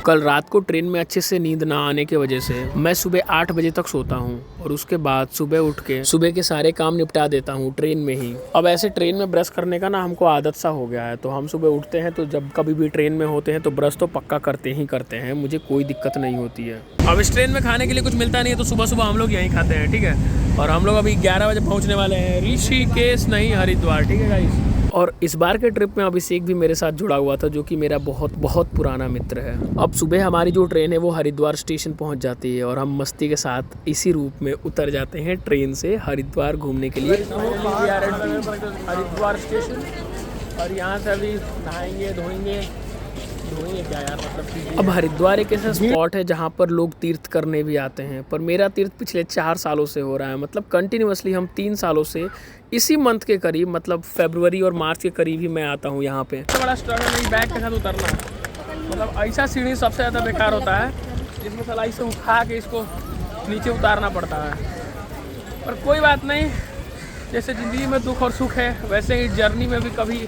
कल रात को ट्रेन में अच्छे से नींद ना आने की वजह से मैं सुबह 8 बजे तक सोता हूँ और उसके बाद सुबह उठ के सुबह के सारे काम निपटा देता हूँ ट्रेन में ही। अब ऐसे ट्रेन में ब्रश करने का ना हमको आदत सा हो गया है, तो हम सुबह उठते हैं तो जब कभी भी ट्रेन में होते हैं तो ब्रश तो पक्का करते हैं, मुझे कोई दिक्कत नहीं होती है। अब इस ट्रेन में खाने के लिए कुछ मिलता नहीं है तो सुबह सुबह हम लोग यहीं खाते हैं, ठीक है। और हम लोग अभी 11 बजे पहुँचने वाले हैं ऋषिकेश नहीं हरिद्वार, ठीक है गाइस। और इस बार के ट्रिप में अभिषेक भी मेरे साथ जुड़ा हुआ था, जो कि मेरा बहुत बहुत पुराना मित्र है। अब सुबह हमारी जो ट्रेन है वो हरिद्वार स्टेशन पहुंच जाती है और हम मस्ती के साथ इसी रूप में उतर जाते हैं ट्रेन से हरिद्वार घूमने के लिए। हरिद्वार स्टेशन और यहाँ से अभी नहाएंगे धोएंगे क्या यार, मतलब अब हरिद्वार एक ऐसा स्पॉट है जहाँ पर लोग तीर्थ करने भी आते हैं, पर मेरा तीर्थ पिछले 4 सालों से हो रहा है। मतलब कंटिन्यूअसली हम 3 सालों से इसी मंथ के करीब, मतलब फरवरी और मार्च के करीब ही मैं आता हूँ यहाँ पे। बड़ा स्ट्रगल नहीं बैग के साथ उतरना, मतलब ऐसा सीढ़ी सबसे ज़्यादा बेकार होता है जिसमें सलाई से उठा के इसको नीचे उतारना पड़ता है। पर कोई बात नहीं, जैसे ज़िंदगी में दुख और सुख है वैसे ही जर्नी में भी कभी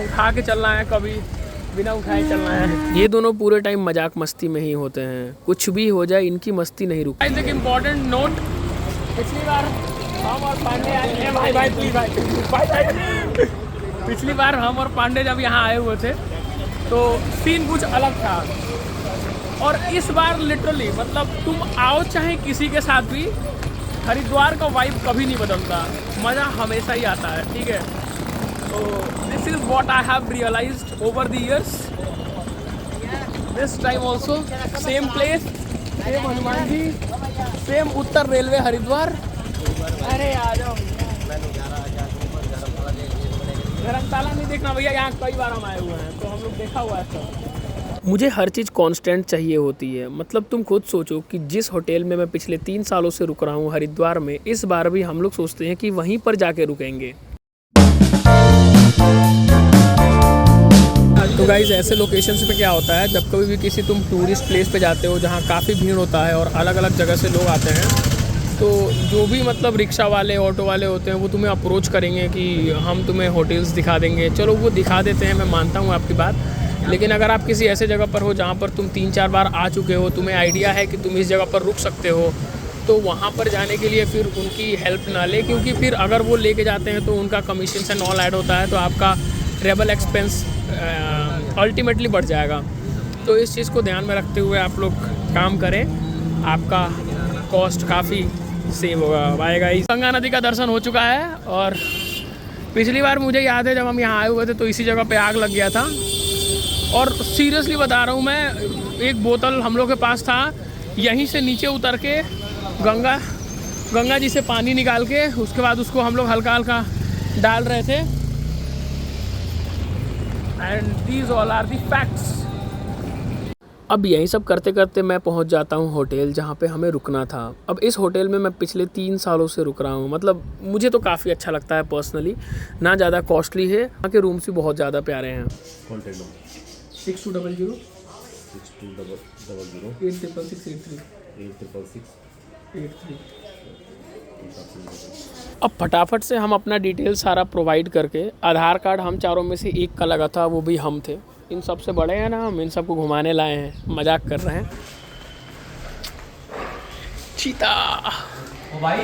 उठा के चलना है, कभी बिना उठाए चलना है। ये दोनों पूरे टाइम मजाक मस्ती में ही होते हैं, कुछ भी हो जाए इनकी मस्ती नहीं रुकती। एक इम्पोर्टेंट नोट, पिछली बार हम और पांडे आए हैं, भाई प्लीज भाई, पिछली बार हम और पांडे जब यहाँ आए हुए थे तो सीन कुछ अलग था, और इस बार लिटरली मतलब तुम आओ चाहे किसी के साथ भी, हरिद्वार का वाइब कभी नहीं बदलता, मज़ा हमेशा ही आता है, ठीक है। So this is what I have realized over the years. This time also same place, same Hanuman ji, same Uttar railway Haridwar. अरे आ जाओ, धर्मशाला नहीं देखना भैया, यहाँ कई बार हम आए हुए हैं तो हम लोग देखा हुआ है सब। मुझे हर चीज़ कांस्टेंट चाहिए होती है। मतलब तुम खुद सोचो कि जिस होटल में मैं पिछले 3 सालों से रुक रहा हूँ हरिद्वार में, इस बार भी हम लोग सोचते हैं कि वहीं पर जाके रुकेंगे। तो गाइज ऐसे लोकेशंस पे क्या होता है, जब कभी भी किसी तुम टूरिस्ट प्लेस पे जाते हो जहाँ काफ़ी भीड़ होता है और अलग अलग जगह से लोग आते हैं, तो जो भी मतलब रिक्शा वाले ऑटो वाले होते हैं वो तुम्हें अप्रोच करेंगे कि हम तुम्हें होटल्स दिखा देंगे। चलो वो दिखा देते हैं, मैं मानता हूँ आपकी बात, लेकिन अगर आप किसी ऐसे जगह पर हो जहाँ पर तुम 3-4 बार आ चुके हो, तुम्हें आइडिया है कि तुम इस जगह पर रुक सकते हो, तो वहाँ पर जाने के लिए फिर उनकी हेल्प ना ले, क्योंकि फिर अगर वो लेके जाते हैं तो उनका कमीशन एंड ऑल ऐड होता है, तो आपका ट्रेवल एक्सपेंस अल्टीमेटली बढ़ जाएगा। तो इस चीज़ को ध्यान में रखते हुए आप लोग काम करें, आपका कॉस्ट काफ़ी सेव होगा। बाय गाइस, गंगा नदी का दर्शन हो चुका है, और पिछली बार मुझे याद है जब हम यहाँ आए हुए थे तो इसी जगह पे आग लग गया था, और सीरियसली बता रहा हूँ मैं, एक बोतल हम लोग के पास था, यहीं से नीचे उतर के गंगा जी से पानी निकाल के उसके बाद उसको हम लोग हल्का हल्का डाल रहे थे। And these all are the facts. अब यही सब करते करते मैं पहुंच जाता हूं होटल जहां पे हमें रुकना था। अब इस होटल में मैं पिछले 3 सालों से रुक रहा हूं, मतलब मुझे तो काफ़ी अच्छा लगता है पर्सनली, ना ज़्यादा कॉस्टली है, यहाँ के रूम्स भी बहुत ज़्यादा प्यारे हैं। 6200 86683। अब फटाफट से हम अपना डिटेल सारा प्रोवाइड करके, आधार कार्ड हम चारों में से एक का लगा था, वो भी हम थे। इन सबसे बड़े हैं ना, हम इन सबको घुमाने लाए हैं, मजाक कर रहे हैं। चीता ओ भाई,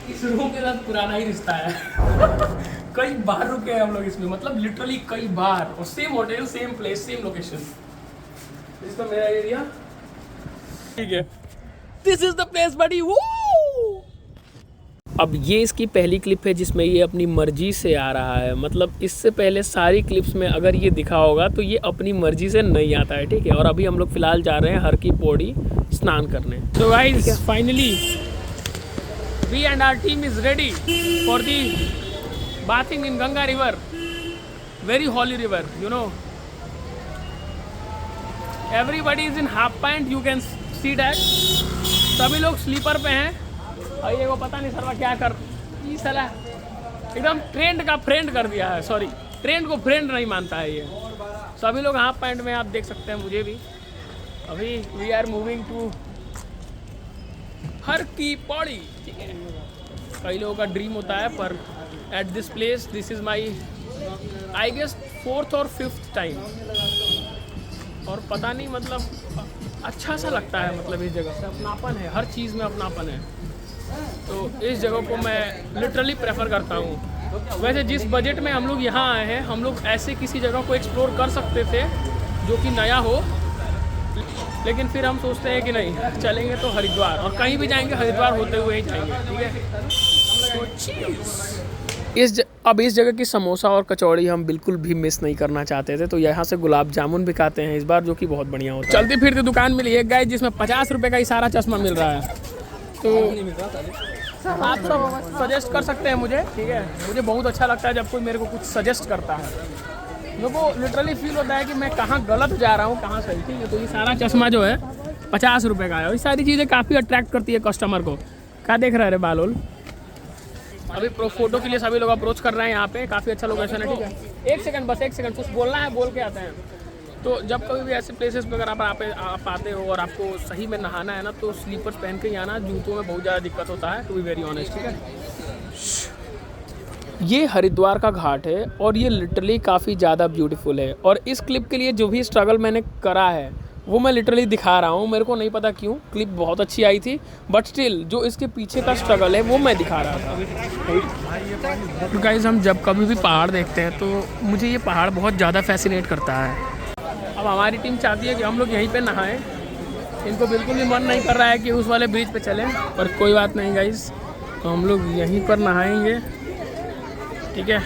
इस रूम के साथ पुराना ही रिश्ता है। कई बार रुके हैं हम लोग इसमें, मतलब लिटरली कई बार, और same hotel, same place, same location. इसका मेरा एरिया, ठीक है, दिस इज द प्लेस बडी। अब ये इसकी पहली क्लिप है जिसमें ये अपनी मर्जी से आ रहा है, मतलब इससे पहले सारी क्लिप्स में अगर ये दिखा होगा तो ये अपनी मर्जी से नहीं आता है, ठीक है। और अभी हम लोग फिलहाल जा रहे हैं हर की पौड़ी स्नान करने। तो guys finally we and our team is ready for the bathing in Ganga river, very holy river, you know. Everybody is in half pant, you can see that. सभी लोग स्लीपर पे हैं, और ये को पता नहीं सरवा क्या कर, ये साला एकदम ट्रेंड का फ्रेंड कर दिया है, सॉरी ट्रेंड को फ्रेंड नहीं मानता है ये। सभी लोग हाफ पैंट में, आप देख सकते हैं, मुझे भी। अभी we are moving to Har ki Pauri, ठीक है। कई लोगों का ड्रीम होता है, पर at this place this is my I guess 4th और 5th टाइम। और पता नहीं मतलब अच्छा सा लगता है, मतलब इस जगह से अपनापन है, हर चीज़ में अपनापन है। तो इस जगह को मैं लिटरली प्रेफर करता हूँ। वैसे जिस बजट में हम लोग यहाँ आए हैं, हम लोग ऐसे किसी जगह को एक्सप्लोर कर सकते थे जो कि नया हो, लेकिन फिर हम सोचते हैं कि नहीं, चलेंगे तो हरिद्वार, और कहीं भी जाएंगे हरिद्वार होते हुए ही जाएंगे, ठीक है। तो अब इस जगह की समोसा और कचौड़ी हम बिल्कुल भी मिस नहीं करना चाहते थे, तो यहाँ से गुलाब जामुन भी खाते हैं इस बार, जो कि बहुत बढ़िया होता है। चलती फिरती दुकान मिली एक गाइस जिसमें 50 रुपये का ही सारा चश्मा मिल रहा है, तो आप सब सजेस्ट कर सकते हैं मुझे, ठीक है। मुझे बहुत अच्छा लगता है जब कोई मेरे को कुछ सजेस्ट करता है। मेरे को लिटरली फील होता है कि मैं कहाँ गलत जा रहा हूँ, कहाँ सही, ठीक है। तो ये सारा चश्मा जो है 50 रुपये का है, और ये सारी चीज़ें काफ़ी अट्रैक्ट करती है कस्टमर को। क्या देख रहे हैं बालोल? अभी फोटो के लिए सभी लोग अप्रोच कर रहे हैं यहाँ पे, काफ़ी अच्छा लोकेशन है, ठीक है। एक सेकंड, बस एक सेकंड, कुछ बोलना है बोल के आते हैं। तो जब कभी भी ऐसे प्लेसेस पर अगर आप आते हो और आपको सही में नहाना है ना, तो स्लीपर्स पहन के ही आना, जूतों में बहुत ज़्यादा दिक्कत होता है, टू बी वेरी ऑनेस्ट, ठीक है। ये हरिद्वार का घाट है और ये लिटरली काफ़ी ज़्यादा ब्यूटीफुल है, और इस क्लिप के लिए जो भी स्ट्रगल मैंने करा है वो मैं लिटरली दिखा रहा हूँ। मेरे को नहीं पता क्यों, क्लिप बहुत अच्छी आई थी, बट स्टिल जो इसके पीछे का स्ट्रगल है वो मैं दिखा रहा था। तो गाइस, हम जब कभी भी पहाड़ देखते हैं तो मुझे ये पहाड़ बहुत ज़्यादा फैसिनेट करता है। अब हमारी टीम चाहती है कि हम लोग यहीं पे नहाएं, इनको बिल्कुल भी मन नहीं कर रहा है कि उस वाले ब्रिज पे चलें, पर कोई बात नहीं गाइस, तो हम लोग यहीं पर नहाएंगे, ठीक है।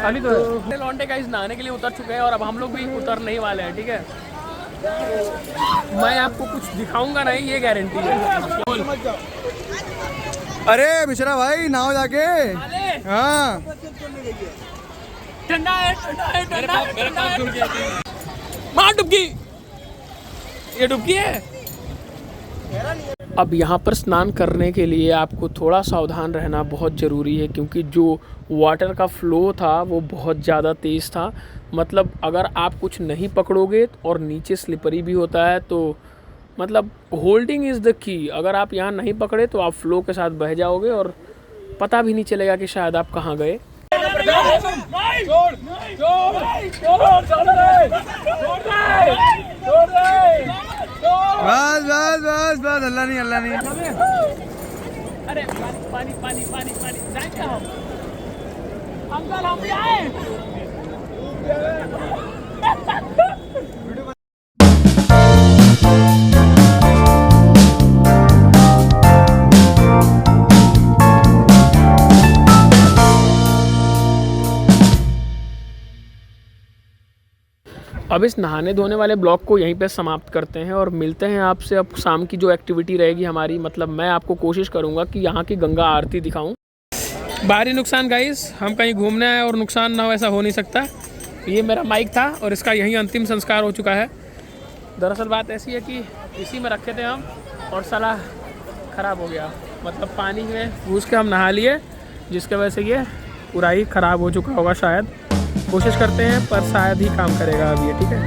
अभी तो लौंडे गाइस नहाने के लिए उतर चुके हैं और अब हम लोग भी उतरने ही वाले हैं, ठीक है। मैं आपको कुछ दिखाऊंगा नहीं, ये गारंटी है। अरे मिश्रा भाई, नहाओ जाके। हाँ, ठंडा है, ठंडा है, ठंडा है, ठंडा है। मार डुबकी, ये डुबकी है। अब यहाँ पर स्नान करने के लिए आपको थोड़ा सावधान रहना बहुत ज़रूरी है, क्योंकि जो वाटर का फ्लो था वो बहुत ज़्यादा तेज़ था। मतलब अगर आप कुछ नहीं पकड़ोगे और नीचे स्लिपरी भी होता है, तो मतलब होल्डिंग इज़ द की। अगर आप यहाँ नहीं पकड़े तो आप फ्लो के साथ बह जाओगे और पता भी नहीं चलेगा कि शायद आप कहाँ गए। बस बस बस बस, अल्लाह नहीं, अल्लाह नहीं। अरे पानी पानी पानी पानी, जाएंगे हम अंकल, हम भी आए। अब इस नहाने धोने वाले ब्लॉग को यहीं पे समाप्त करते हैं और मिलते हैं आपसे अब शाम की जो एक्टिविटी रहेगी हमारी। मतलब मैं आपको कोशिश करूँगा कि यहाँ की गंगा आरती दिखाऊँ। बाहरी नुकसान गाइस, हम कहीं घूमने आए और नुकसान ना हो, ऐसा हो नहीं सकता। ये मेरा माइक था और इसका यहीं अंतिम संस्कार हो चुका है। दरअसल बात ऐसी है कि इसी में रखे थे हम और साला ख़राब हो गया। मतलब पानी में घुस के हम नहा लिए, जिसके वजह से ये पूरा ही ख़राब हो चुका होगा शायद। कोशिश करते हैं, पर शायद ही काम करेगा अब ये, ठीक है।